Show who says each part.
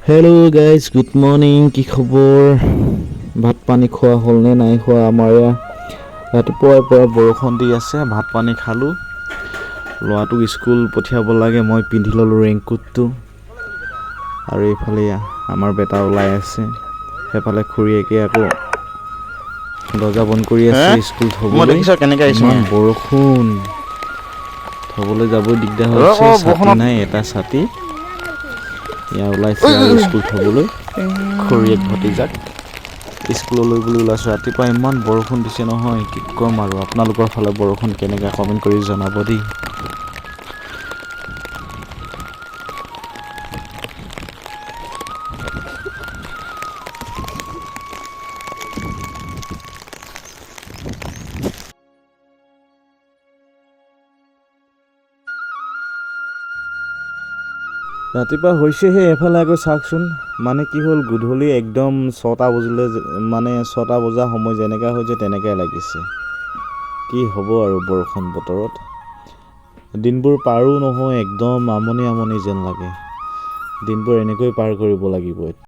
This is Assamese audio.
Speaker 1: Hello' guys, good morning. কি খবৰ? ভাত পানী খোৱা হ'লনে নাই খোৱা? আমাৰ ইয়াত ৰাতিপুৱাৰ পৰা বৰষুণ দি আছে। ভাত পানী খালোঁ। ল'ৰাটোক স্কুল পঠিয়াব লাগে। মই পিন্ধি ল'লোঁ ৰেইনকোটটো। আৰু এইফালে আমাৰ বেটা ওলাই আছে। সেইফালে খুৰীয়েকে আকৌ দৰ্জা বন্ধ কৰি আছে স্কুল
Speaker 2: মই
Speaker 1: থ'বলৈ।
Speaker 2: দেখিছ কেনেকে আহিছো
Speaker 1: ইমান
Speaker 2: মই।
Speaker 1: বৰষুণ, থ'বলৈ যাবই দিগদাৰ
Speaker 2: ৰ
Speaker 1: হৈছে। ছাতি
Speaker 2: বৰষুণত
Speaker 1: নাই, এটা ছাতি। এয়া ওলাইছে আৰু স্কুল থ'বলৈ খুৰীয়েক ভতিজাক স্কুললৈ বুলি ওলাইছোঁ। ৰাতিপুৱা ইমান বৰষুণ দিছে নহয়, কি ক'ম আৰু। আপোনালোকৰ ফালে বৰষুণ কেনেকৈ কমেণ্ট কৰি জনাব দেই। ৰাতিপুৱা হৈছেহে, এফালে আকৌ চাওকচোন। মানে কি হ'ল, গধূলি একদম 6টা বজিলে, মানে 6টা বজা সময় যেনেকৈ হৈছে তেনেকৈ লাগিছে। কি হ'ব আৰু বৰষুণ বতৰত। দিনবোৰ পাৰো নহয়, একদম আমনি আমনি যেন লাগে। দিনবোৰ এনেকৈ পাৰ কৰিব লাগিব।